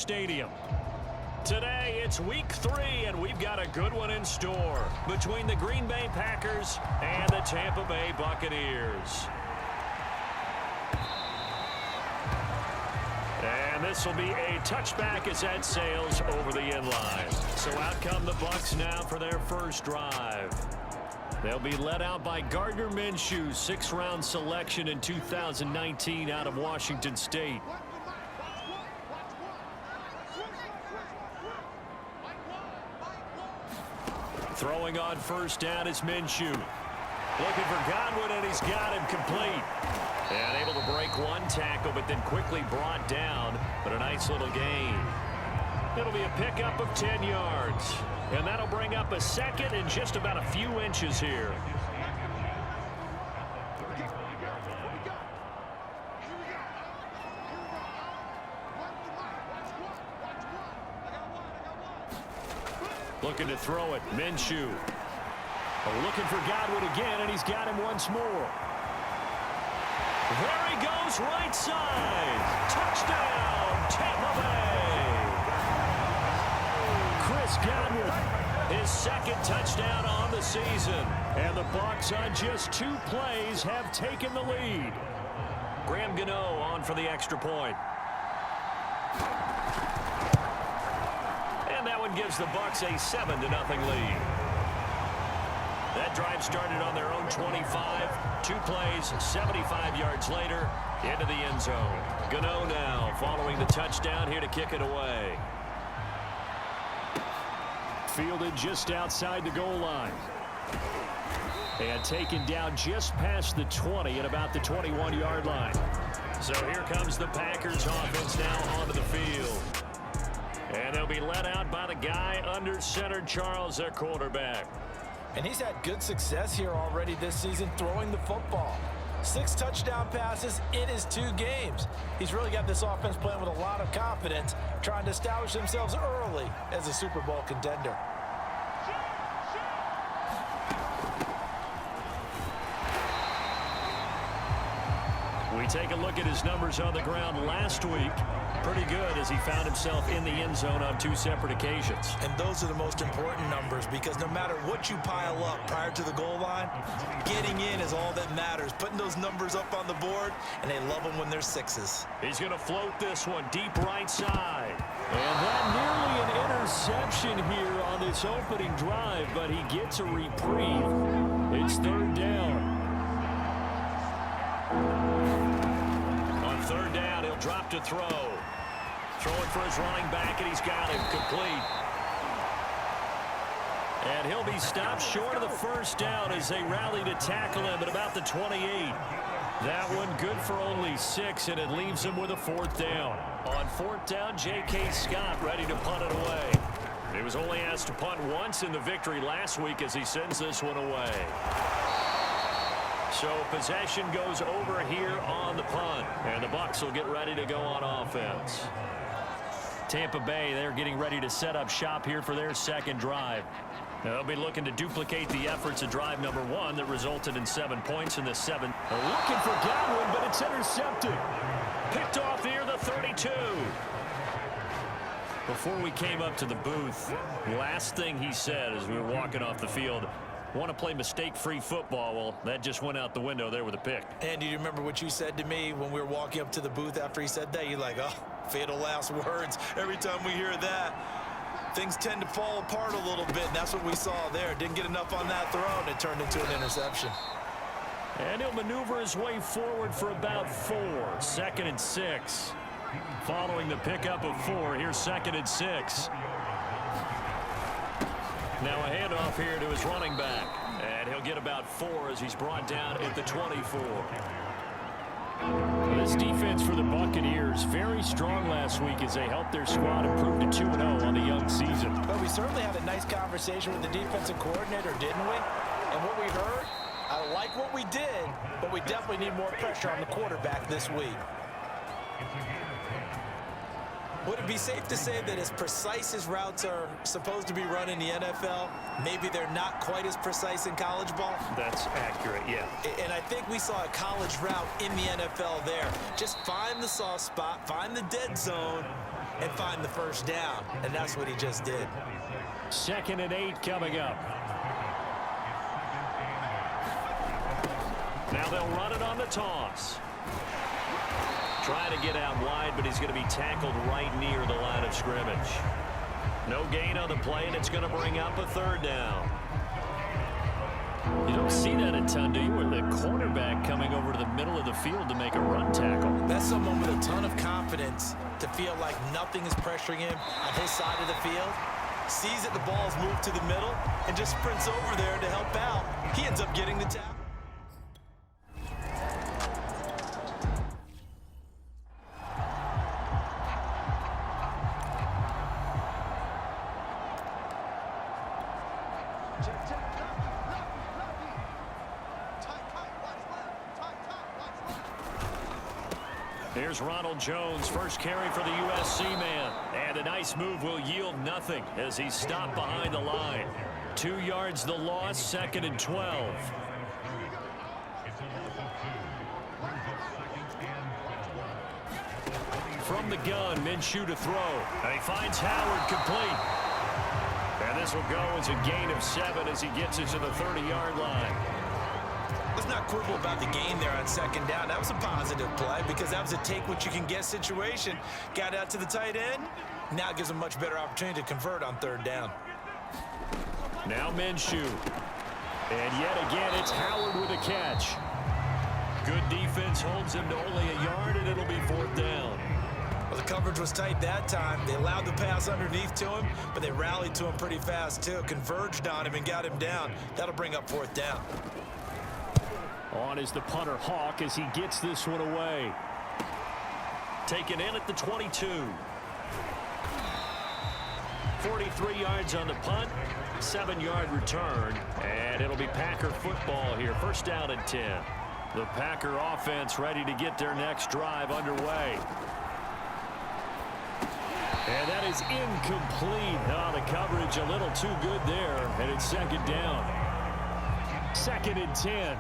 Stadium. Today, it's week 3, and we've got a good one in store between the Green Bay Packers and the Tampa Bay Buccaneers. And this will be a touchback as that sails over the end line. So out come the Bucs now for their first drive. They'll be led out by Gardner Minshew, 6th-round selection in 2019 out of Washington State. Throwing on first down is Minshew. Looking for Godwin, and he's got him complete. And able to break one tackle, but then quickly brought down. But a nice little gain. It'll be a pickup of 10 yards. And that'll bring up a second and just about a few inches here. Looking to throw it. Minshew. Looking for Godwin again, and he's got him once more. There he goes, right side. Touchdown, Tampa Bay. Chris Godwin, his second touchdown on the season. And the Bucs on just 2 plays have taken the lead. Graham Gano on for the extra point. And that one gives the Bucs a 7-0 lead. That drive started on their own 25. 2 plays, 75 yards later, into the end zone. Gano now following the touchdown here to kick it away. Fielded just outside the goal line. And taken down just past the 20 at about the 21-yard line. So here comes the Packers offense now onto the field. And they'll be led out by the guy under center, Charles, their quarterback. And he's had good success here already this season throwing the football. 6 touchdown passes in his 2 games. He's really got this offense playing with a lot of confidence, trying to establish themselves early as a Super Bowl contender. We take a look at his numbers on the ground last week. Pretty good as he found himself in the end zone on 2 separate occasions. And those are the most important numbers because no matter what you pile up prior to the goal line, getting in is all that matters. Putting those numbers up on the board, and they love them when they're 6s. He's going to float this one deep right side. And that nearly an interception here on this opening drive, but he gets a reprieve. It's 3rd down. On 3rd down, he'll drop to throw. Throwing for his running back, and he's got him complete. And he'll be stopped short of the first down as they rally to tackle him at about the 28. That one good for only 6, and it leaves him with a 4th down. On 4th down, J.K. Scott ready to punt it away. He was only asked to punt once in the victory last week as he sends this one away. So possession goes over here on the punt, and the Bucs will get ready to go on offense. Tampa Bay, they're getting ready to set up shop here for their 2nd drive. They'll be looking to duplicate the efforts of drive number 1 that resulted in 7 points in the 7th. They're looking for Godwin, but it's intercepted. Picked off near the 32. Before we came up to the booth, last thing he said as we were walking off the field, want to play mistake-free football. Well, that just went out the window there with a pick. And do you remember what you said to me when we were walking up to the booth after he said that? You're like, oh, fatal last words. Every time we hear that, things tend to fall apart a little bit, and that's what we saw there. Didn't get enough on that throw, and it turned into an interception. And he'll maneuver his way forward for about 4. 2nd and 6. Following the pickup of 4, here's 2nd and 6. Now a handoff here to his running back. And he'll get about 4 as he's brought down at the 24. This defense for the Buccaneers, very strong last week as they helped their squad improve to 2-0 on the young season. Well, we certainly had a nice conversation with the defensive coordinator, didn't we? And what we heard, I like what we did, but we definitely need more pressure on the quarterback this week. Would it be safe to say that as precise as routes are supposed to be run in the NFL, maybe they're not quite as precise in college ball? That's accurate, yeah. And I think we saw a college route in the NFL there. Just find the soft spot, find the dead zone, and find the first down, and that's what he just did. 2nd and 8 coming up. Now they'll run it on the toss. Trying to get out wide, but he's going to be tackled right near the line of scrimmage. No gain on the play, and it's going to bring up a 3rd down. You don't see that a ton, do you? Where the cornerback coming over to the middle of the field to make a run tackle. That's someone with a ton of confidence to feel like nothing is pressuring him on his side of the field. Sees that the ball's moved to the middle and just sprints over there to help out. He ends up getting the tackle. Here's Ronald Jones, first carry for the USC man. And a nice move will yield nothing as he's stopped behind the line. 2 yards the loss, 2nd and 12. From the gun, Minshew to throw. And he finds Howard complete. And this will go as a gain of 7 as he gets it to the 30-yard line. Let's not quibble about the gain there on 2nd down. That was a positive play because that was a take-what-you-can-get situation. Got out to the tight end. Now gives him a much better opportunity to convert on 3rd down. Now Minshew. And yet again, it's Howard with a catch. Good defense holds him to only a yard, and it'll be 4th down. Well, the coverage was tight that time. They allowed the pass underneath to him, but they rallied to him pretty fast, too. Converged on him and got him down. That'll bring up 4th down. On is the punter Hawk as he gets this one away. Taken in at the 22. 43 yards on the punt, 7-yard return, and it'll be Packer football here. 1st down and 10. The Packer offense ready to get their next drive underway. And that is incomplete. Oh, the coverage a little too good there, and it's 2nd down. 2nd and 10.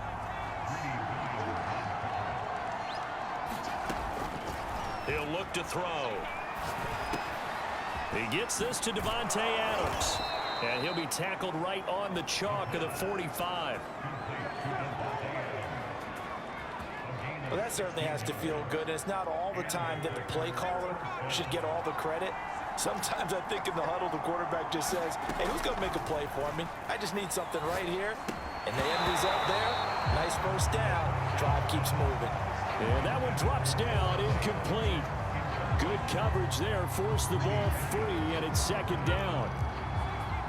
He'll look to throw. He gets this to Devontae Adams. And he'll be tackled right on the chalk of the 45. Well, that certainly has to feel good. It's not all the time that the play caller should get all the credit. Sometimes I think in the huddle, the quarterback just says, hey, who's going to make a play for me? I just need something right here. And the end result there, nice 1st down. Drive keeps moving. And that one drops down, incomplete. Good coverage there, forced the ball free, and it's 2nd down.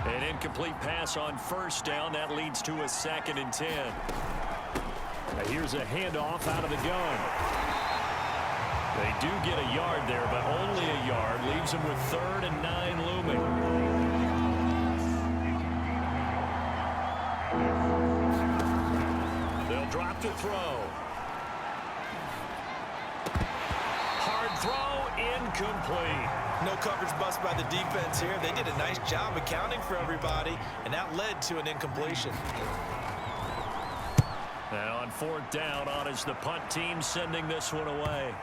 An incomplete pass on 1st down. That leads to a 2nd and 10. Now here's a handoff out of the gun. They do get a yard there, but only a yard. Leaves them with 3rd and 9 looming. They'll drop to throw. Throw incomplete. No coverage bust by the defense here. They did a nice job accounting for everybody, and that led to an incompletion. And on 4th down, on is the punt team sending this one away.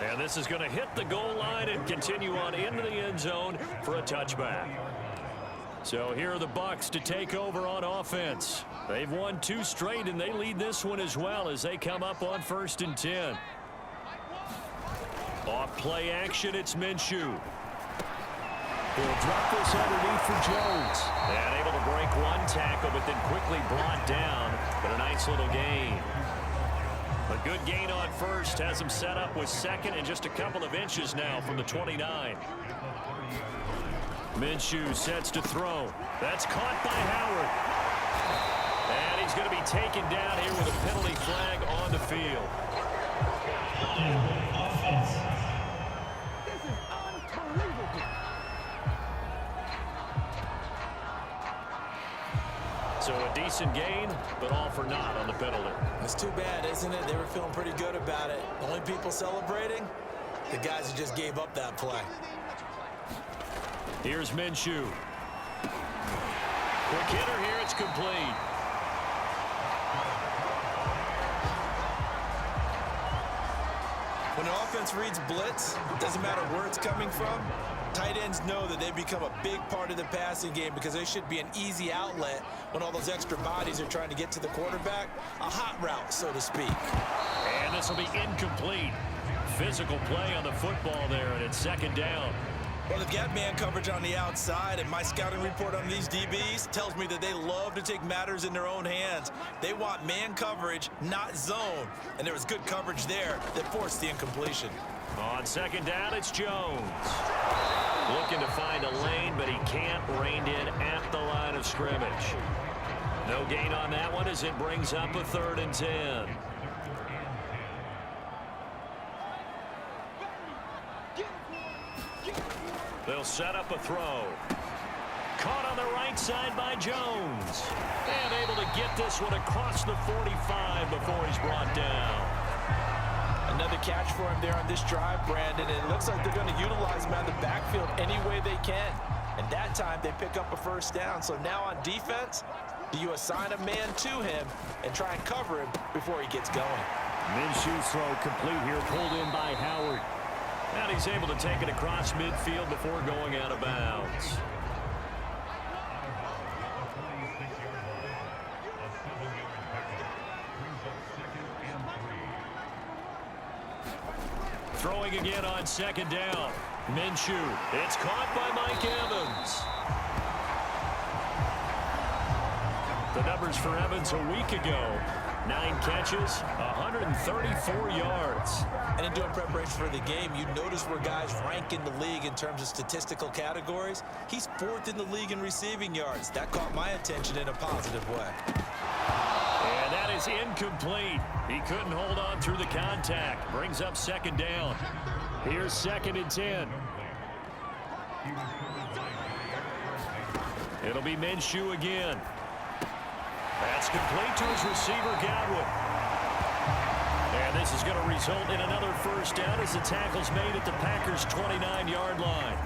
And this is going to hit the goal line and continue on into the end zone for a touchback. So here are the Bucs to take over on offense. They've won 2 straight, and they lead this one as well as they come up on 1st and 10. Off play action, it's Minshew. He'll drop this underneath for Jones. And able to break 1 tackle, but then quickly brought down. But a nice little gain. A good gain on 1st has him set up with 2nd and just a couple of inches now from the 29. Minshew sets to throw. That's caught by Howard. And he's going to be taken down here with a penalty flag on the field. So a decent gain, but all for naught on the penalty. It's too bad, isn't it? They were feeling pretty good about it. The only people celebrating, the guys who just gave up that play. Here's Minshew. Quick hitter here, it's complete. When When an offense reads blitz, it doesn't matter where it's coming from, tight ends know that they become a big part of the passing game because they should be an easy outlet when all those extra bodies are trying to get to the quarterback. A hot route, so to speak. And this will be incomplete. Physical play on the football there, and it's second down. Well, they've got man coverage on the outside, and my scouting report on these DBs tells me that they love to take matters in their own hands. They want man coverage, not zone. And there was good coverage there that forced the incompletion. On second down, it's Jones. Looking to find a lane, but he can't. Reined in at the line of scrimmage. No gain on that one as it brings up a 3rd and 10. They'll set up a throw. Caught on the right side by Jones. And able to get this one across the 45 before he's brought down. Another catch for him there on this drive, Brandon. And it looks like they're going to utilize him out of the backfield any way they can. And that time they pick up a 1st down. So now on defense, do you assign a man to him and try and cover him before he gets going? Minshew's throw complete here, pulled in by Howard. And he's able to take it across midfield before going out of bounds. Throwing again on second down. Minshew. It's caught by Mike Evans. The numbers for Evans a week ago. 9 catches, 134 yards. And in doing preparation for the game, you notice where guys rank in the league in terms of statistical categories. He's 4th in the league in receiving yards. That caught my attention in a positive way. And that is incomplete. He couldn't hold on through the contact. Brings up second down. Here's 2nd and 10. It'll be Minshew again. That's complete to his receiver, Godwin. And this is going to result in another 1st down as the tackle's made at the Packers' 29-yard line.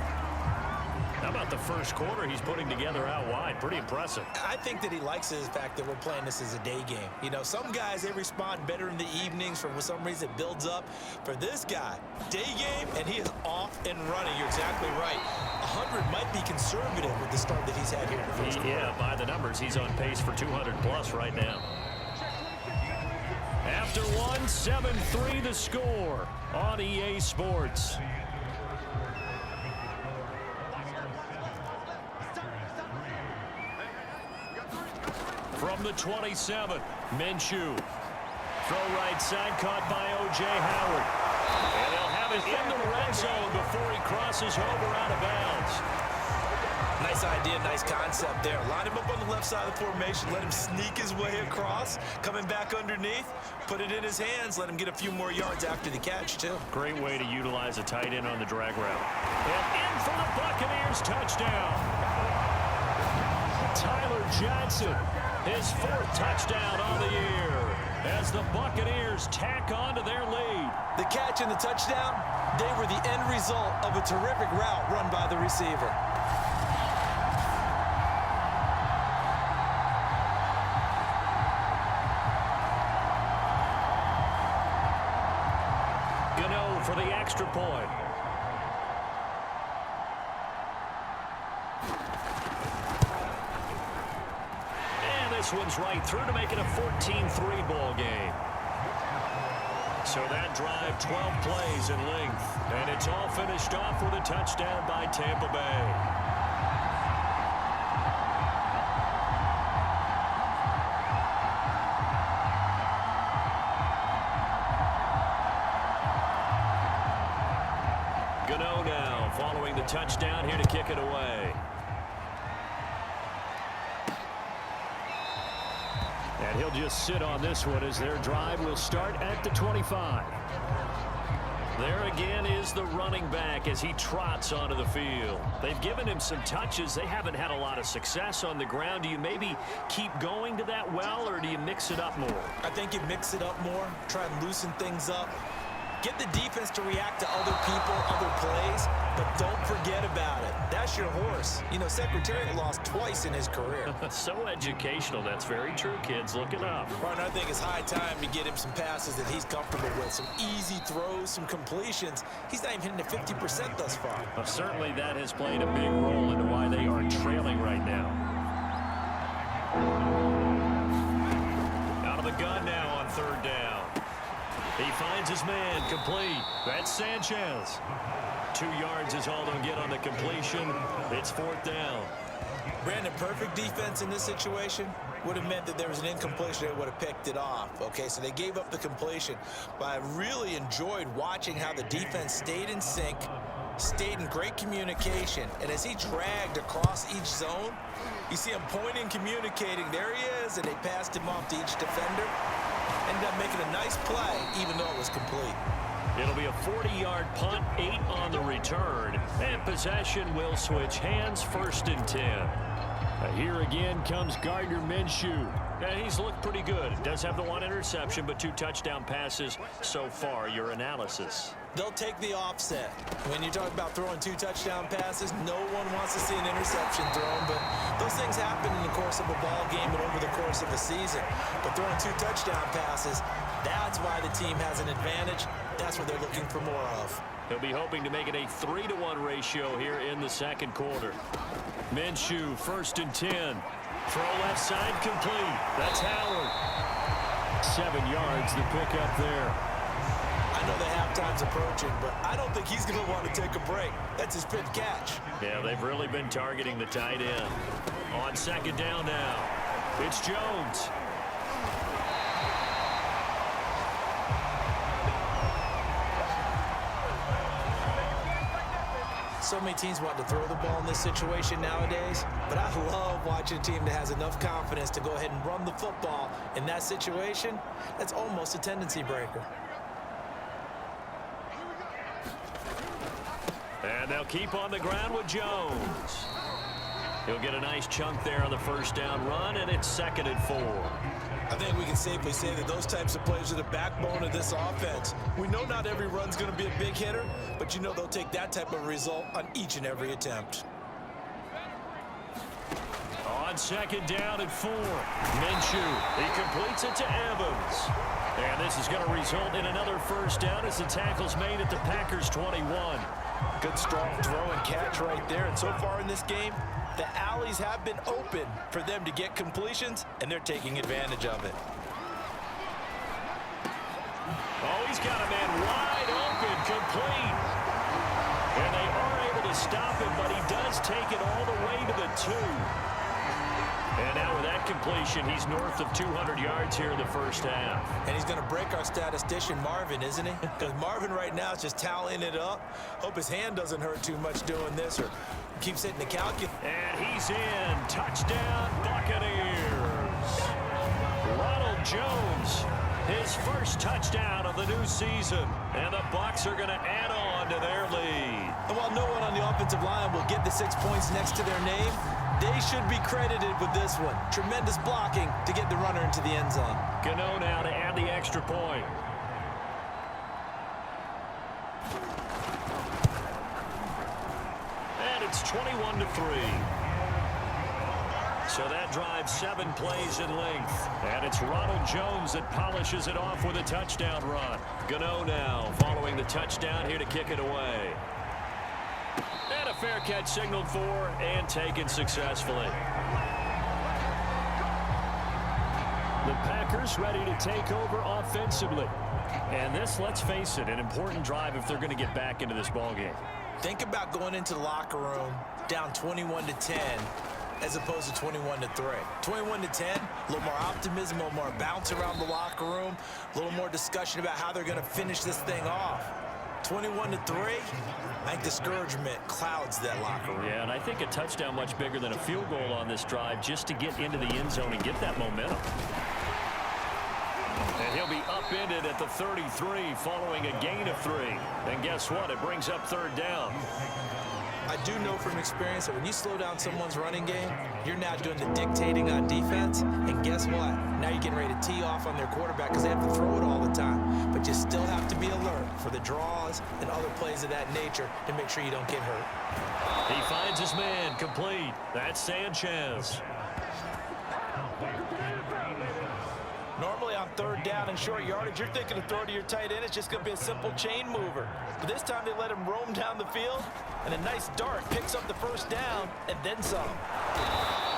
How about the first quarter he's putting together out wide? Pretty impressive. I think that he likes the fact that we're playing this as a day game. You know, some guys, they respond better in the evenings. For some reason, it builds up. For this guy, day game, and he is off and running. You're exactly right. 100 might be conservative with the start that he's had here in the first quarter. Yeah, by the numbers, he's on pace for 200+ right now. After one, 7-3 the score on EA Sports. From the 27, Minshew. Throw right side, caught by O.J. Howard. And they'll have it in the red zone before he crosses over out of bounds. Nice idea, nice concept there. Line him up on the left side of the formation, let him sneak his way across, coming back underneath, put it in his hands, let him get a few more yards after the catch, too. Great way to utilize a tight end on the drag route. And in for the Buccaneers touchdown. Tyler Johnson, his 4th touchdown on the year as the Buccaneers tack on to their lead. The catch and the touchdown, they were the end result of a terrific route run by the receiver. Gano for the extra point. This one's right through to make it a 14-3 ball game. So that drive, 12 plays in length. And it's all finished off with a touchdown by Tampa Bay. Gano now following the touchdown here to kick it away. And he'll just sit on this one as their drive will start at the 25. There again is the running back as he trots onto the field. They've given him some touches. They haven't had a lot of success on the ground. Do you maybe keep going to that well, or do you mix it up more? I think you mix it up more, try and loosen things up. Get the defense to react to other people, other plays, but don't forget about it. That's your horse. You know, Secretariat lost twice in his career. So educational. That's very true, kids. Look it up. Martin, I think it's high time to get him some passes that he's comfortable with, some easy throws, some completions. He's not even hitting at 50% thus far. Well, certainly that has played a big role into why they are trailing right now. Out of the gun now on third down. He finds his man, complete. That's Sanchez. 2 yards is all they'll get on the completion. It's fourth down. Brandon, perfect defense in this situation would have meant that there was an incompletion. They would have picked it off. Okay, so they gave up the completion. But I really enjoyed watching how the defense stayed in sync, stayed in great communication. And as he dragged across each zone, you see him pointing, communicating. There he is, and they passed him off to each defender. Ended up making a nice play, even though it was complete. It'll be a 40-yard punt, 8 on the return, and possession will switch hands, 1st and 10. Here again comes Gardner Minshew. And he's looked pretty good. Does have the 1 interception, but 2 touchdown passes so far. Your analysis. They'll take the offset. When you talk about throwing 2 touchdown passes, no one wants to see an interception thrown, but those things happen in the course of a ball game and over the course of a season. But throwing 2 touchdown passes, that's why the team has an advantage. That's what they're looking for more of. He'll be hoping to make it a 3-to-1 ratio here in the second quarter. Minshew, 1st and 10. Throw left side, complete. That's Howard. 7 yards, the pickup there. I know the halftime's approaching, but I don't think he's going to want to take a break. That's his fifth catch. Yeah, they've really been targeting the tight end. On 2nd down now, it's Jones. So many teams want to throw the ball in this situation nowadays, but I love watching a team that has enough confidence to go ahead and run the football in that situation. That's almost a tendency breaker. And they'll keep on the ground with Jones. He'll get a nice chunk there on the 1st down run, and it's 2nd and 4. I think we can safely say that those types of plays are the backbone of this offense. We know not every run's going to be a big hitter, but you know they'll take that type of result on each and every attempt. On 2nd down and 4, Minshew, he completes it to Evans. And this is going to result in another 1st down as the tackle's made at the Packers' 21. Good strong throw and catch right there, and so far in this game, the alleys have been open for them to get completions, and they're taking advantage of it. Oh, he's got a man wide open, complete. And they are able to stop him, but he does take it all the way to the 2. And now with that completion, he's north of 200 yards here in the 1st half. And he's going to break our statistician, Marvin, isn't he? Because Marvin right now is just tallying it up. Hope his hand doesn't hurt too much doing this or keeps hitting the calculator. And he's in. Touchdown, Buccaneers. Ronald Jones, his 1st touchdown of the new season. And the Bucs are going to add on to their lead. And while no one on the offensive line will get the 6 points next to their name, they should be credited with this one. Tremendous blocking to get the runner into the end zone. Gano now to add the extra point. And it's 21-3. So that drives 7 plays in length. And it's Ronald Jones that polishes it off with a touchdown run. Gano now following the touchdown here to kick it away. And a fair catch signaled for and taken successfully. The Packers ready to take over offensively. And this, let's face it, an important drive if they're going to get back into this ballgame. Think about going into the locker room down 21-10 as opposed to 21-3. 21-10, a little more optimism, a little more bounce around the locker room, a little more discussion about how they're going to finish this thing off. 21-3, I think discouragement clouds that locker room. Yeah, and I think a touchdown much bigger than a field goal on this drive just to get into the end zone and get that momentum. And he'll be upended at the 33 following a gain of 3. And guess what? It brings up 3rd down. I do know from experience that when you slow down someone's running game, you're now doing the dictating on defense. And guess what? Now you're getting ready to tee off on their quarterback because they have to throw it all the time. But you still have to be alert for the draws and other plays of that nature to make sure you don't get hurt. He finds his man complete. That's Sanchez. Normally on third down and short yardage, you're thinking to throw to your tight end. It's just going to be a simple chain mover. But this time they let him roam down the field, and a nice dart picks up the first down and then some.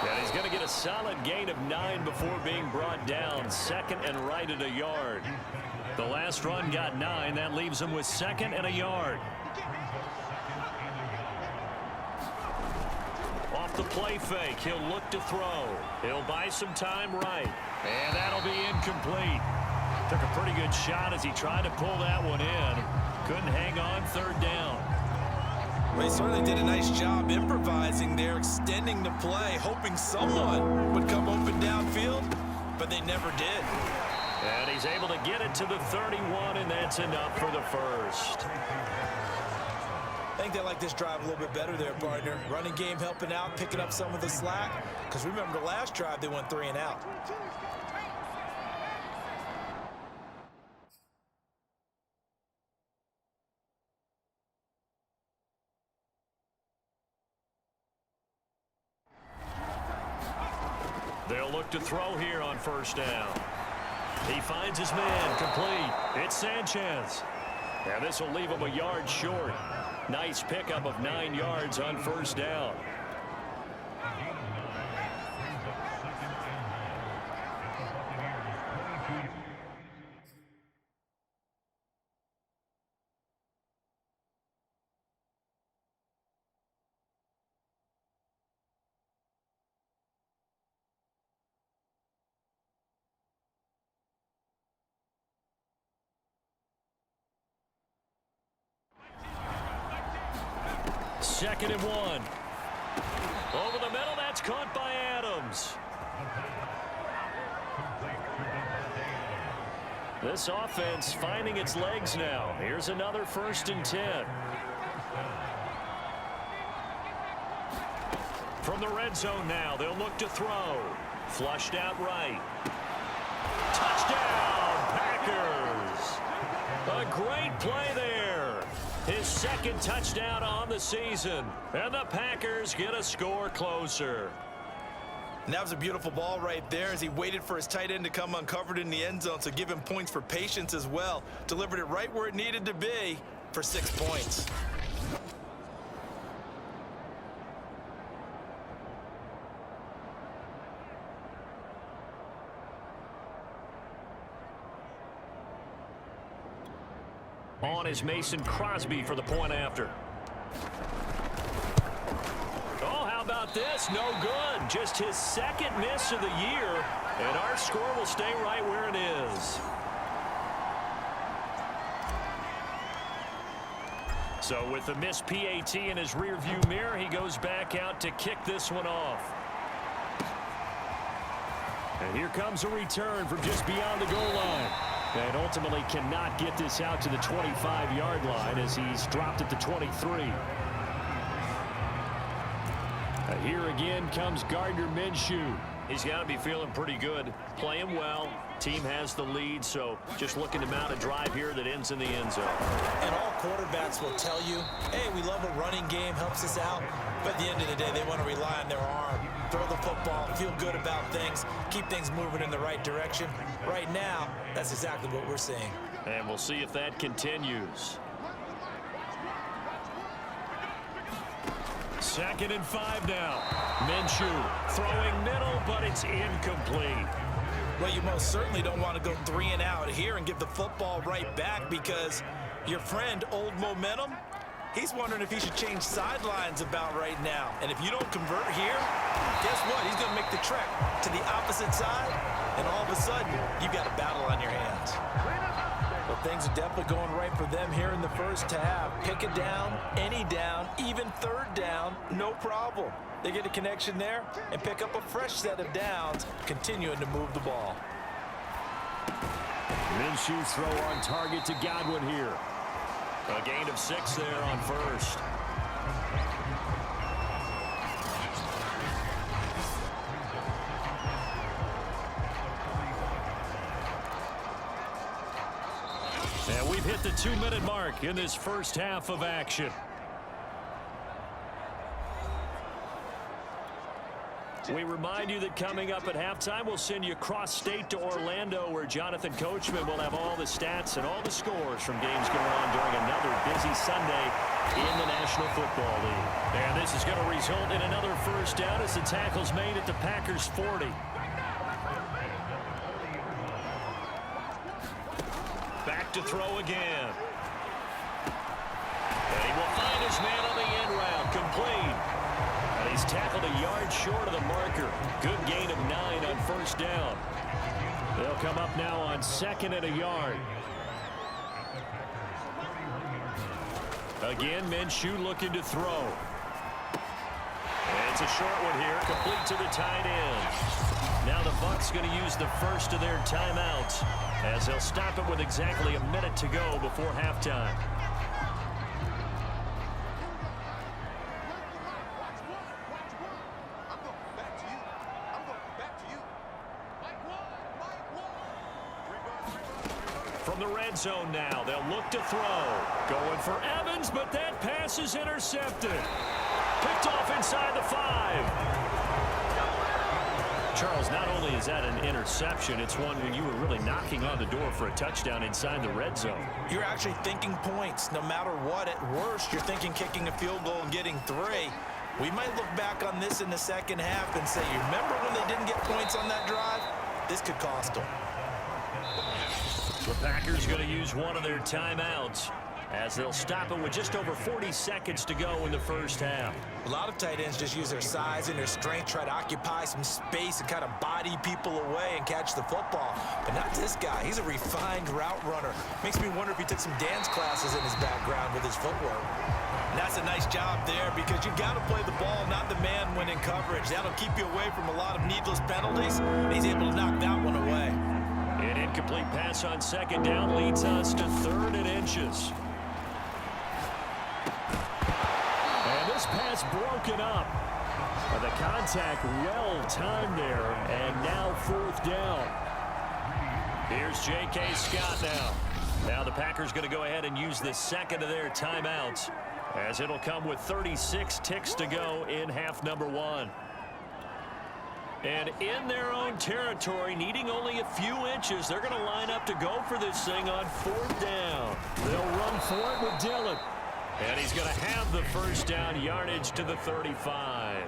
And he's going to get a solid gain of 9 before being brought down. Second and right at a yard. The last run got 9. That leaves him with second and a yard. Off the play fake, he'll look to throw. He'll buy some time right. And that'll be incomplete. Took a pretty good shot as he tried to pull that one in. Couldn't hang on third down. Well, he certainly did a nice job improvising there, extending the play, hoping someone would come open downfield, but they never did. And he's able to get it to the 31, and that's enough for the first. I think they like this drive a little bit better there, partner. Running game helping out, picking up some of the slack. Because remember the last drive, they went 3 and out. They'll look to throw here on first down. He finds his man complete. It's Sanchez. And this will leave him a yard short. Nice pickup of 9 yards on first down. Second and 1. Over the middle, that's caught by Adams. This offense finding its legs now. Here's another 1st and 10. From the red zone now, they'll look to throw. Flushed out right. Touchdown, Packers. A great play there. His second touchdown on the season. And the Packers get a score closer. And that was a beautiful ball right there as he waited for his tight end to come uncovered in the end zone, so give him points for patience as well. Delivered it right where it needed to be for 6 points. On is Mason Crosby for the point after. Oh, how about this? No good. Just his second miss of the year, and our score will stay right where it is. So with the missed PAT in his rearview mirror, he goes back out to kick this one off. And here comes a return from just beyond the goal line. And ultimately cannot get this out to the 25-yard line as he's dropped at the 23. Here again comes Gardner Minshew. He's got to be feeling pretty good, playing well. Team has the lead, so just looking to mount a drive here that ends in the end zone. And all quarterbacks will tell you, hey, we love a running game, helps us out. But at the end of the day, they want to rely on their arm, throw the football, feel good about things, keep things moving in the right direction. Right now, that's exactly what we're seeing. And we'll see if that continues. 2nd and 5 now. Minshew throwing middle, but it's incomplete. Well, you most certainly don't want to go 3 and out here and give the football right back because your friend, Old Momentum, he's wondering if he should change sidelines about right now. And if you don't convert here, guess what? He's going to make the trek to the opposite side, and all of a sudden, you've got a battle on your hands. Well, things are definitely going right for them here in the first half. Pick a down, any down, even third down, no problem. They get a connection there and pick up a fresh set of downs, continuing to move the ball. Minshew throw on target to Godwin here. A gain of 6 there on first. hit the 2-minute mark in this first half of action. We remind you that coming up at halftime, we'll send you cross-state to Orlando, where Jonathan Coachman will have all the stats and all the scores from games going on during another busy Sunday in the National Football League. And this is going to result in another first down as the tackle's made at the Packers' 40. Back to throw again. And he will find his man on the end round, complete. And he's tackled a yard short of the marker. Good gain of 9 on first down. They'll come up now on 2nd and a yard. Again, Minshew looking to throw. And it's a short one here, complete to the tight end. Now the Bucs going to use the first of their timeouts, as they'll stop it with exactly a minute to go before halftime. From the red zone now, they'll look to throw. Going for Evans, but that pass is intercepted. Picked off inside the 5. Charles, not only is that an interception, it's one when you were really knocking on the door for a touchdown inside the red zone. You're actually thinking points. No matter what, at worst, you're thinking kicking a field goal and getting 3. We might look back on this in the second half and say, you remember when they didn't get points on that drive? This could cost them. The Packers going to use one of their timeouts, as they'll stop it with just over 40 seconds to go in the first half. A lot of tight ends just use their size and their strength, try to occupy some space and kind of body people away and catch the football. But not this guy. He's a refined route runner. Makes me wonder if he took some dance classes in his background with his footwork. And that's a nice job there, because you've got to play the ball, not the man when in coverage. That'll keep you away from a lot of needless penalties. And he's able to knock that one away. An incomplete pass on 2nd down leads us to 3rd and inches. And this pass broken up. The contact well timed there, and now 4th down. Here's J.K. Scott now. Now the Packers going to go ahead and use the 2nd of their timeouts, as it'll come with 36 ticks to go in half number 1. And in their own territory, needing only a few inches, they're going to line up to go for this thing on 4th down. They'll run for it with Dillon. And he's going to have the first down yardage to the 35.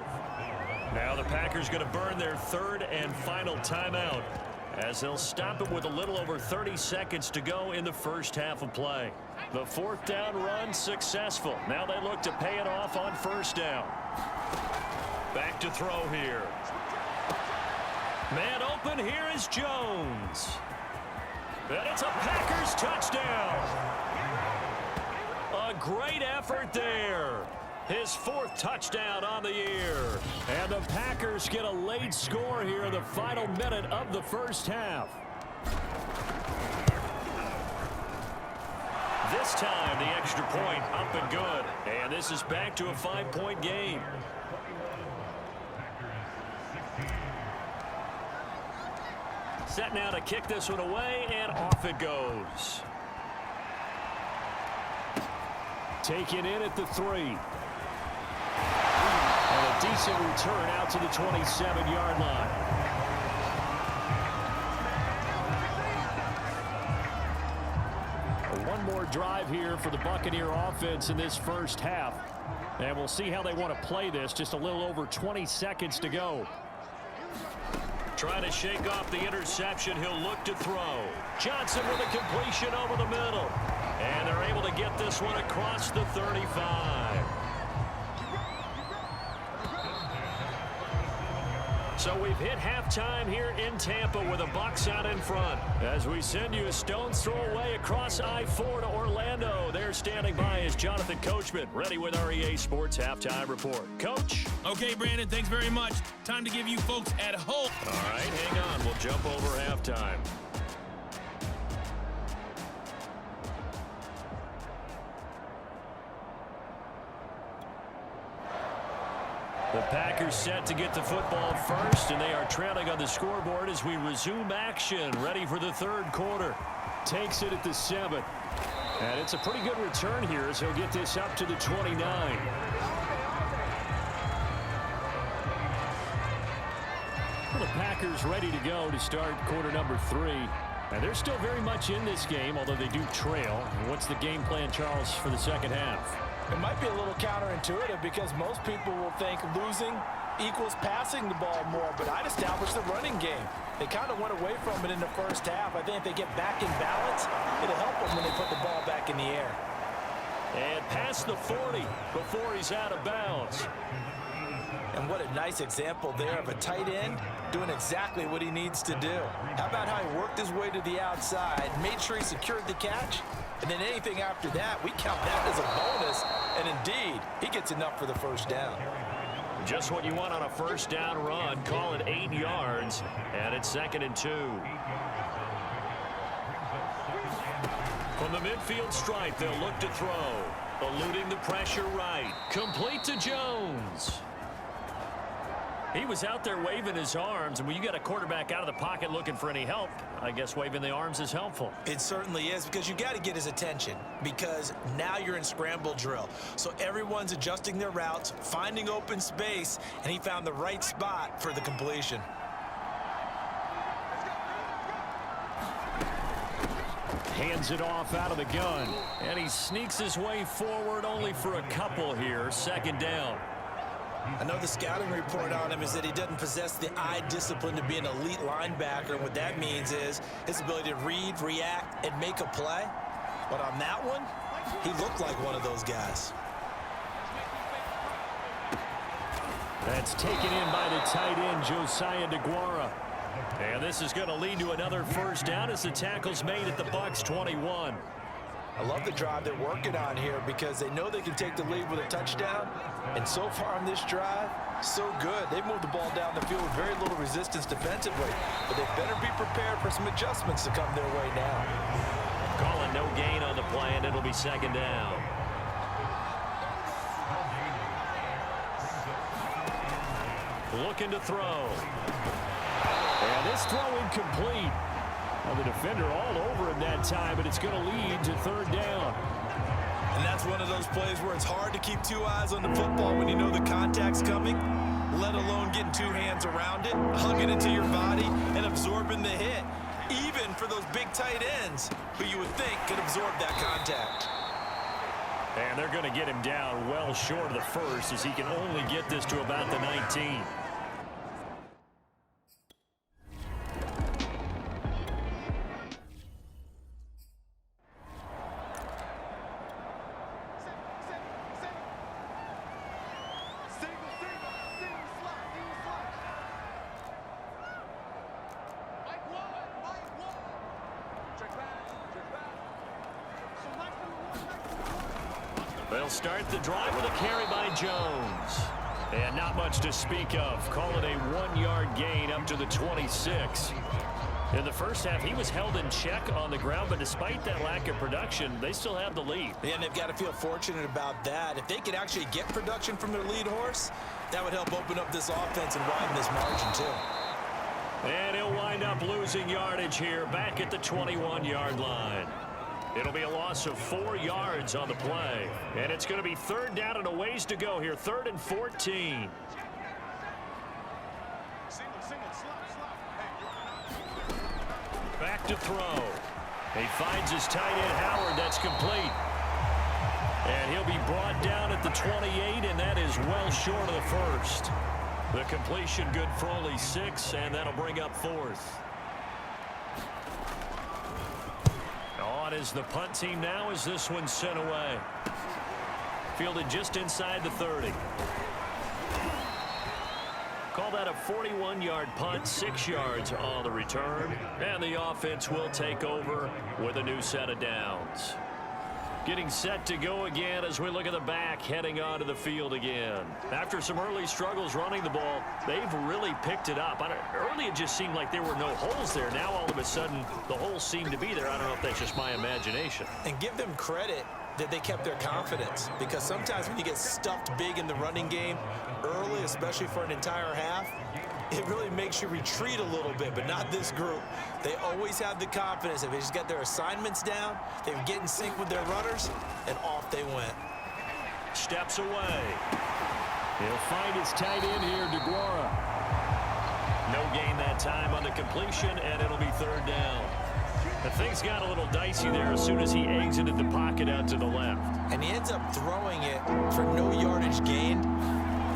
Now the Packers going to burn their 3rd and final timeout, as they'll stop it with a little over 30 seconds to go in the first half of play. The 4th down run successful. Now they look to pay it off on 1st down. Back to throw here. Man open, here is Jones. And it's a Packers touchdown. A great effort there. His 4th touchdown on the year. And the Packers get a late score here in the final minute of the first half. This time, the extra point up and good. And this is back to a 5-point game. Set now to kick this one away, and off it goes. Taken in at the 3. And a decent return out to the 27-yard line. One more drive here for the Buccaneer offense in this first half. And we'll see how they want to play this. Just a little over 20 seconds to go. Trying to shake off the interception. He'll look to throw. Johnson with a completion over the middle. And they're able to get this one across the 35. So we've hit halftime here in Tampa with the Bucs out in front, as we send you a stone's throw away across I-4 to Orlando. There standing by is Jonathan Coachman, ready with our EA Sports Halftime Report. Coach? Okay, Brandon, thanks very much. Time to give you folks at home. All right, hang on. We'll jump over halftime. The Packers set to get the football first, and they are trailing on the scoreboard as we resume action, ready for the 3rd quarter. Takes it at the 7. And it's a pretty good return here as he'll get this up to the 29. Well, the Packers ready to go to start quarter number 3. And they're still very much in this game, although they do trail. What's the game plan, Charles, for the second half? It might be a little counterintuitive because most people will think losing equals passing the ball more, but I'd establish the running game. They kind of went away from it in the first half. I think if they get back in balance, it'll help them when they put the ball back in the air. And past the 40 before he's out of bounds. And what a nice example there of a tight end doing exactly what he needs to do. How about how he worked his way to the outside, made sure he secured the catch, and then anything after that, we count that as a bonus. And indeed, he gets enough for the first down. Just what you want on a first down run. Call it 8 yards, and it's 2nd and 2. From the midfield stripe, they'll look to throw. Eluding the pressure right. Complete to Jones. He was out there waving his arms, and when you got a quarterback out of the pocket looking for any help, I guess waving the arms is helpful. It certainly is, because you got to get his attention, because now you're in scramble drill. So everyone's adjusting their routes, finding open space, and he found the right spot for the completion. Hands it off out of the gun, and he sneaks his way forward only for a couple here. 2nd down. I know the scouting report on him is that he doesn't possess the eye discipline to be an elite linebacker. And what that means is his ability to read, react, and make a play. But on that one, he looked like one of those guys. That's taken in by the tight end, Josiah DeGuara. And this is going to lead to another first down as the tackle's made at the Bucs 21. I love the drive they're working on here because they know they can take the lead with a touchdown. And so far on this drive, so good. They've moved the ball down the field with very little resistance defensively. But they better be prepared for some adjustments to come their way now. Calling no gain on the play, and it'll be 2nd down. Looking to throw. And this throw incomplete. Well, the defender all over him that time, but it's going to lead to 3rd down. And that's one of those plays where it's hard to keep 2 eyes on the football when you know the contact's coming, let alone getting 2 hands around it, hugging it to your body, and absorbing the hit, even for those big tight ends who you would think could absorb that contact. And they're going to get him down well short of the first as he can only get this to about the 19. They'll start the drive with a carry by Jones. And not much to speak of. Call it a 1-yard gain up to the 26. In the first half, he was held in check on the ground, but despite that lack of production, they still have the lead. And they've got to feel fortunate about that. If they could actually get production from their lead horse, that would help open up this offense and widen this margin too. And he'll wind up losing yardage here back at the 21-yard line. It'll be a loss of 4 yards on the play. And it's going to be 3rd down and a ways to go here. 3rd and 14. Back to throw. He finds his tight end, Howard. That's complete. And he'll be brought down at the 28, and that is well short of the first. The completion good for only 6, and that'll bring up 4th. On is the punt team now as this one's sent away. Fielded just inside the 30. Call that a 41-yard punt, 6 yards on the return. And the offense will take over with a new set of downs. Getting set to go again as we look at the back heading onto the field again. After some early struggles running the ball, they've really picked it up. Early it just seemed like there were no holes there. Now all of a sudden the holes seem to be there. I don't know if that's just my imagination. And give them credit that they kept their confidence, because sometimes when you get stuffed big in the running game early, especially for an entire half, it really makes you retreat a little bit, but not this group. They always have the confidence. If they just got their assignments down, they get in sync with their runners, and off they went. Steps away. He'll find his tight end here, DeGuara. No gain that time on the completion, and it'll be third down. The things got a little dicey there as soon as he exited the pocket out to the left. And he ends up throwing it for no yardage gained.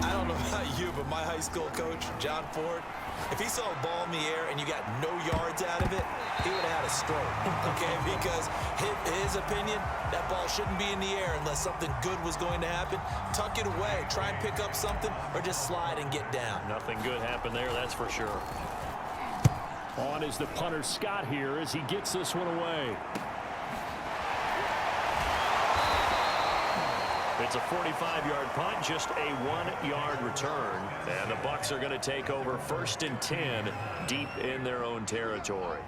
I don't know about you, but my high school coach, John Ford, if he saw a ball in the air and you got no yards out of it, he would have had a stroke, okay? Because his opinion, that ball shouldn't be in the air unless something good was going to happen. Tuck it away, try and pick up something, or just slide and get down. Nothing good happened there, that's for sure. On is the punter Scott here as he gets this one away. It's a 45-yard punt, just a 1-yard return. And the Bucs are going to take over 1st and 10 deep in their own territory.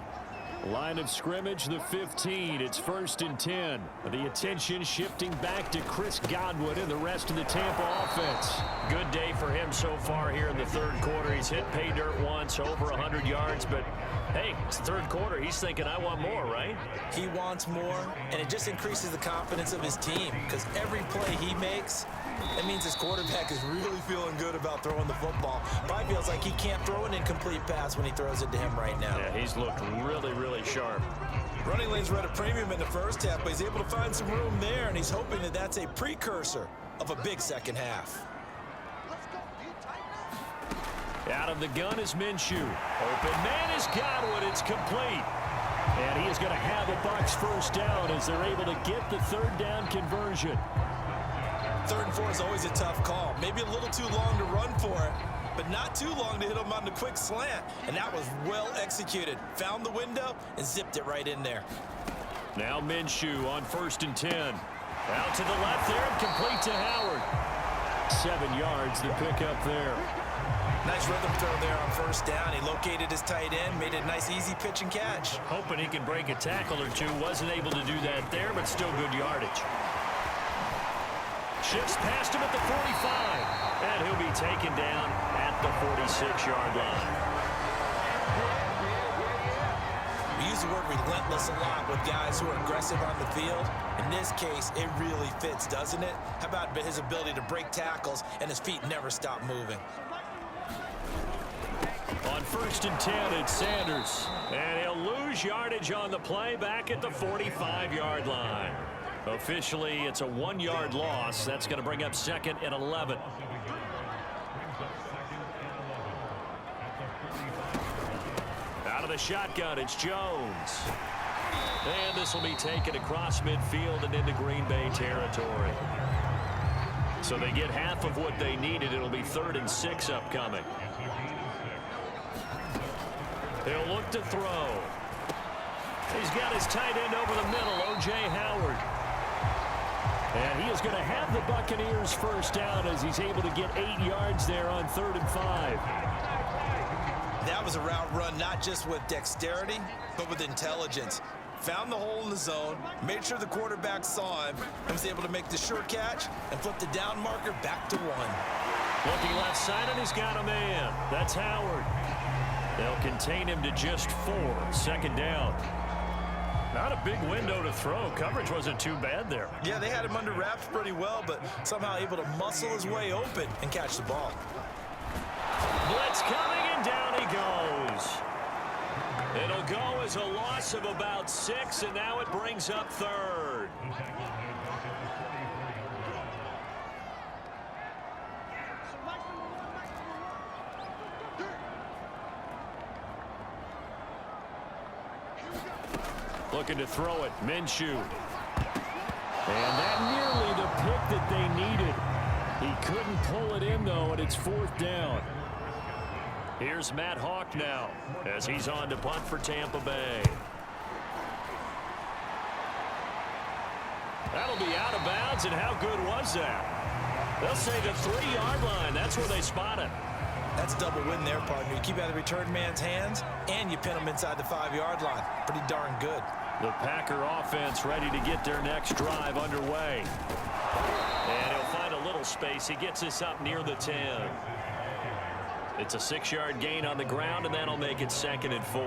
Line of scrimmage, the 15. It's 1st and 10. The attention shifting back to Chris Godwin and the rest of the Tampa offense. Good day for him so far here in the third quarter. He's hit pay dirt once, over 100 yards, but hey, it's the third quarter. He's thinking, I want more, right? He wants more, and it just increases the confidence of his team because every play he makes, it means his quarterback is really feeling good about throwing the football. Probably feels like he can't throw an incomplete pass when he throws it to him right now. Yeah, he's looked really, really sharp. Running lanes were at a premium in the first half, but he's able to find some room there, and he's hoping that that's a precursor of a big second half. Out of the gun is Minshew. Open man is Godwin. It's complete. And he is going to have a Bucs first down as they're able to get the third down conversion. 3rd and 4 is always a tough call. Maybe a little too long to run for it, but not too long to hit him on the quick slant. And that was well executed. Found the window and zipped it right in there. Now Minshew on 1st and 10. Out to the left there and complete to Howard. 7 yards, the pickup there. Nice rhythm throw there on 1st down. He located his tight end, made it a nice, easy pitch and catch. Hoping he can break a tackle or two. Wasn't able to do that there, but still good yardage. Shifts past him at the 45. And he'll be taken down at the 46-yard line. We use the word relentless a lot with guys who are aggressive on the field. In this case, it really fits, doesn't it? How about his ability to break tackles and his feet never stop moving? On 1st and 10, it's Sanders. And he'll lose yardage on the play back at the 45-yard line. Officially, it's a 1-yard loss. That's going to bring up 2nd and 11. Out of the shotgun, it's Jones. And this will be taken across midfield and into Green Bay territory. So they get half of what they needed. It'll be 3rd and 6 upcoming. He'll look to throw. He's got his tight end over the middle, O.J. Howard. And he is going to have the Buccaneers first down as he's able to get 8 yards there on 3rd and 5. That was a route run not just with dexterity, but with intelligence. Found the hole in the zone, made sure the quarterback saw him, and was able to make the sure catch and flip the down marker back to 1. Looking left side, and he's got a man. That's Howard. They'll contain him to just 4. 2nd down. Not a big window to throw. Coverage wasn't too bad there. Yeah, they had him under wraps pretty well, but somehow able to muscle his way open and catch the ball. Blitz coming, and down he goes. It'll go as a loss of about 6, and now it brings up 3rd. Looking to throw it, Minshew. And that nearly the pick that they needed. He couldn't pull it in, though, and it's 4th down. Here's Matt Hawk now as he's on to punt for Tampa Bay. That'll be out of bounds, and how good was that? They'll say the 3-yard line. That's where they spot it. That's double win there, partner. You keep out of the return man's hands, and you pin him inside the 5-yard line. Pretty darn good. The Packer offense ready to get their next drive underway. And he'll find a little space. He gets us up near the 10. It's a 6-yard gain on the ground, and that'll make it 2nd and 4.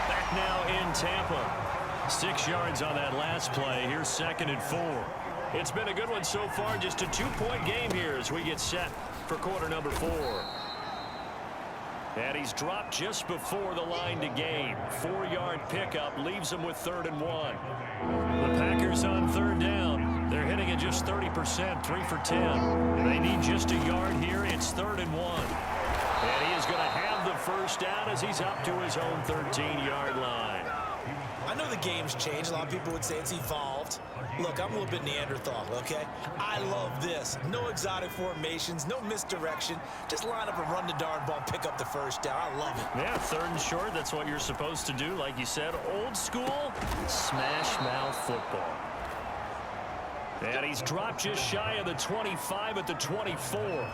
Back now in Tampa. 6 yards on that last play. Here's 2nd and 4. It's been a good one so far. Just a 2-point game here as we get set for quarter number 4. And he's dropped just before the line to gain. 4-yard pickup leaves him with 3rd and 1. The Packers on 3rd down. They're hitting at just 30%, 3 for 10. And they need just a yard here. It's 3rd and 1. And he is going to have the first down as he's up to his own 13-yard line. I know the game's changed. A lot of people would say it's evolved. Look, I'm a little bit Neanderthal, okay? I love this. No exotic formations, no misdirection. Just line up and run the darn ball, pick up the first down. I love it. Yeah, 3rd and short. That's what you're supposed to do. Like you said, old school, smash mouth football. And he's dropped just shy of the 25 at the 24.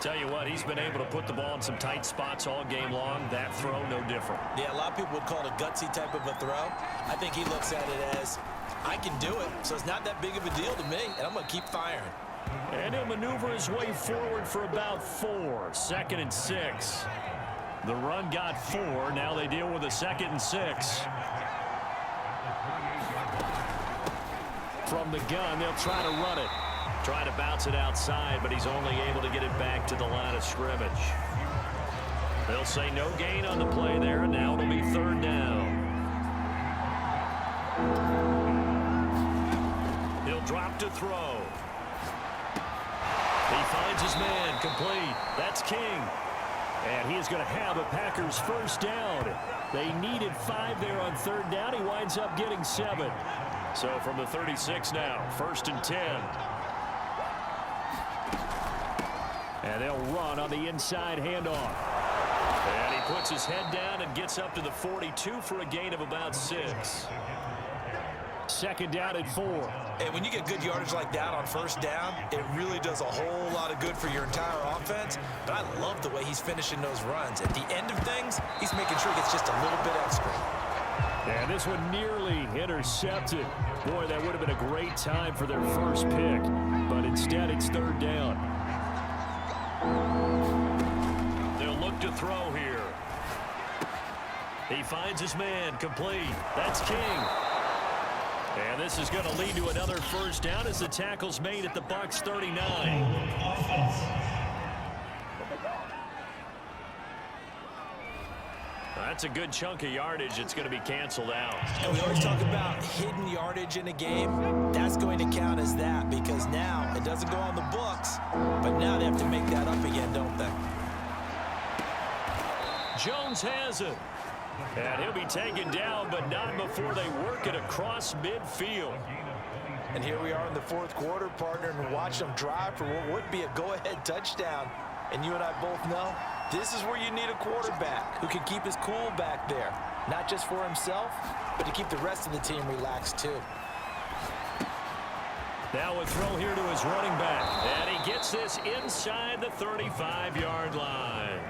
Tell you what, he's been able to put the ball in some tight spots all game long. That throw, no different. Yeah, a lot of people would call it a gutsy type of a throw. I think he looks at it as, I can do it, so it's not that big of a deal to me, and I'm going to keep firing. And he'll maneuver his way forward for about 4. 2nd and 6. The run got 4. Now they deal with a 2nd and 6. From the gun, they'll try to run it. Trying to bounce it outside, but he's only able to get it back to the line of scrimmage. They'll say no gain on the play there, and now it'll be 3rd down. He'll drop to throw. He finds his man, complete. That's King. And he is going to have a Packers first down. They needed 5 there on 3rd down. He winds up getting 7. So from the 36 now, 1st and 10. And they'll run on the inside handoff. And he puts his head down and gets up to the 42 for a gain of about 6. 2nd down and 4. And when you get good yardage like that on 1st down, it really does a whole lot of good for your entire offense. But I love the way he's finishing those runs. At the end of things, he's making sure he gets just a little bit extra. And this one nearly intercepted. Boy, that would have been a great time for their first pick. But instead, it's 3rd down. They'll look to throw here. He finds his man, complete. That's King. And this is going to lead to another first down as the tackle's made at the Bucs 39. That's a good chunk of yardage. It's going to be canceled out. And we always talk about hidden yardage in a game. That's going to count as that because now it doesn't go on the books, but now they have to make that up again, don't they? Jones has it. And he'll be taken down, but not before they work it across midfield. And here we are in the 4th quarter, partner, and watch them drive for what would be a go-ahead touchdown. And you and I both know this is where you need a quarterback who can keep his cool back there. Not just for himself, but to keep the rest of the team relaxed too. Now a throw here to his running back. And he gets this inside the 35-yard line.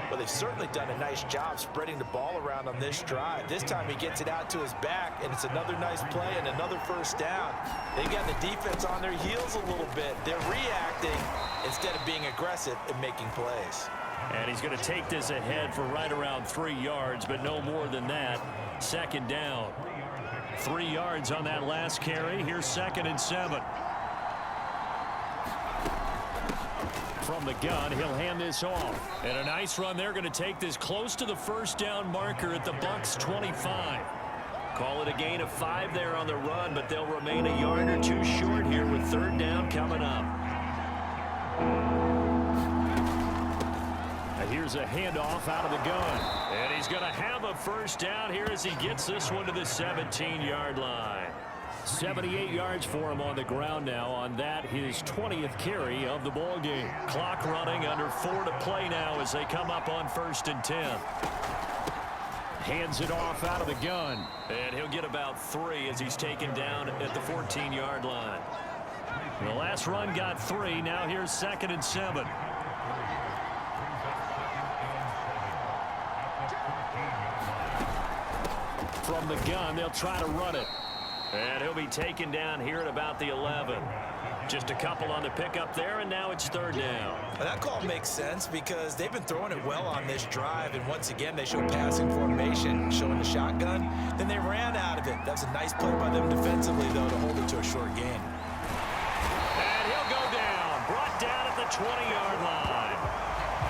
Well, they've certainly done a nice job spreading the ball around on this drive. This time he gets it out to his back, and it's another nice play and another first down. They've got the defense on their heels a little bit. They're reacting instead of being aggressive and making plays. And he's going to take this ahead for right around 3 yards, but no more than that. 2nd down. 3 yards on that last carry. Here's 2nd and 7. From the gun, he'll hand this off. And a nice run there, going to take this close to the first down marker at the Bucs 25. Call it a gain of 5 there on the run, but they'll remain a yard or 2 short here with 3rd down coming up. And here's a handoff out of the gun. And he's going to have a first down here as he gets this one to the 17-yard line. 78 yards for him on the ground now. On that, his 20th carry of the ball game. Clock running, under 4 to play now as they come up on 1st and 10. Hands it off out of the gun. And he'll get about 3 as he's taken down at the 14-yard line. The last run got 3. Now here's 2nd and 7. From the gun, they'll try to run it. And he'll be taken down here at about the 11. Just a couple on the pickup there, and now it's third down. Well, that call makes sense because they've been throwing it well on this drive, and once again, they show passing formation, showing the shotgun. Then they ran out of it. That's a nice play by them defensively, though, to hold it to a short gain. And he'll go down, brought down at the 20-yard line.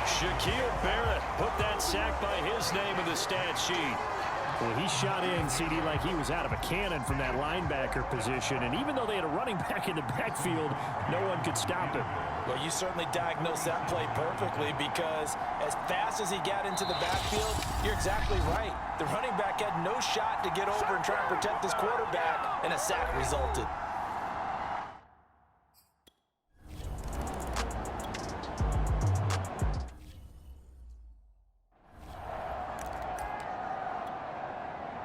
Shaquille Barrett put that sack by his name in the stat sheet. Well, he shot in, CD, like he was out of a cannon from that linebacker position. And even though they had a running back in the backfield, no one could stop him. Well, you certainly diagnosed that play perfectly because as fast as he got into the backfield, you're exactly right. The running back had no shot to get over and try and protect his quarterback, and a sack resulted.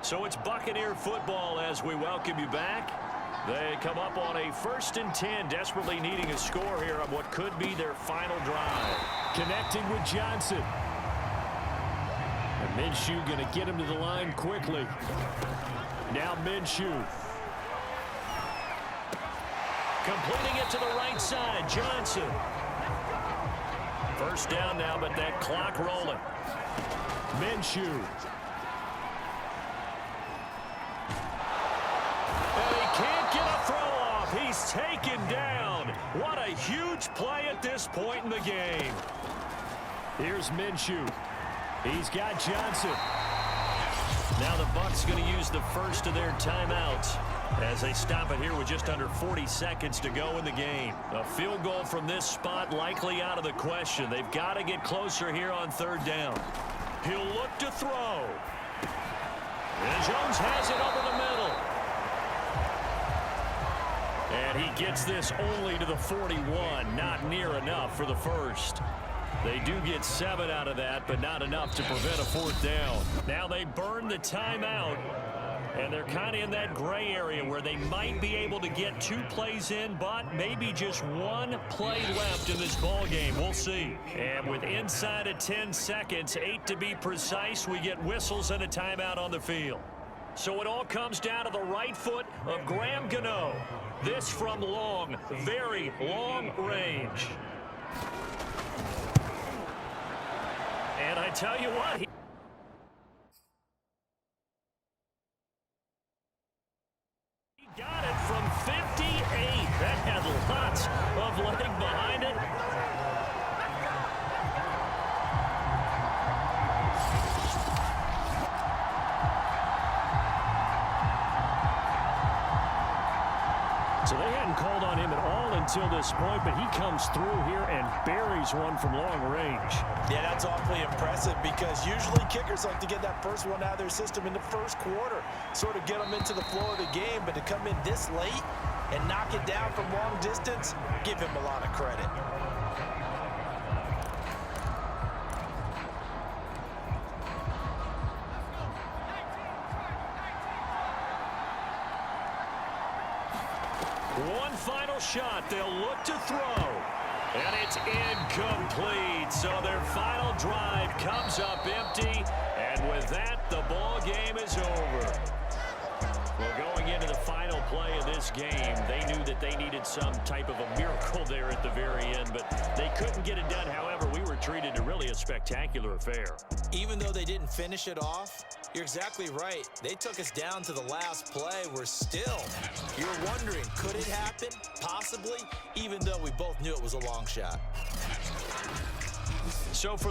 So it's Buccaneer football as we welcome you back. They come up on a 1st and 10, desperately needing a score here on what could be their final drive. Connecting with Johnson. And Minshew going to get him to the line quickly. Now Minshew. Completing it to the right side, Johnson. First down now, but that clock rolling. Minshew. Can't get a throw off. He's taken down. What a huge play at this point in the game. Here's Minshew. He's got Johnson. Now the Bucs going to use the first of their timeouts as they stop it here with just under 40 seconds to go in the game. A field goal from this spot likely out of the question. They've got to get closer here on third down. He'll look to throw. And Jones has it over the middle. And he gets this only to the 41. Not near enough for the first. They do get 7 out of that, but not enough to prevent a fourth down. Now they burn the timeout, and they're kind of in that gray area where they might be able to get 2 plays in, but maybe just 1 play left in this ball game. We'll see. And with inside of 10 seconds, 8 to be precise, we get whistles and a timeout on the field. So it all comes down to the right foot of Graham Gano. This from long, very long range. And I tell you what, he got it from 58. That had lots of leg behind it. So they hadn't called on him at all until this point, but he comes through here and buries one from long range. Yeah, that's awfully impressive because usually kickers like to get that first one out of their system in the first quarter, sort of get them into the flow of the game, but to come in this late and knock it down from long distance, give him a lot of credit. One final shot. They'll look to throw. And it's incomplete. So their final drive comes up empty. And with that, the ball game is over. Well, going into the final play of this game, they knew that they needed some type of a miracle there at the very end, but they couldn't get it done. However, we were treated to really a spectacular affair. Even though they didn't finish it off, you're exactly right. They took us down to the last play. We're still, you're wondering, could it happen? Possibly, even though we both knew it was a long shot. So for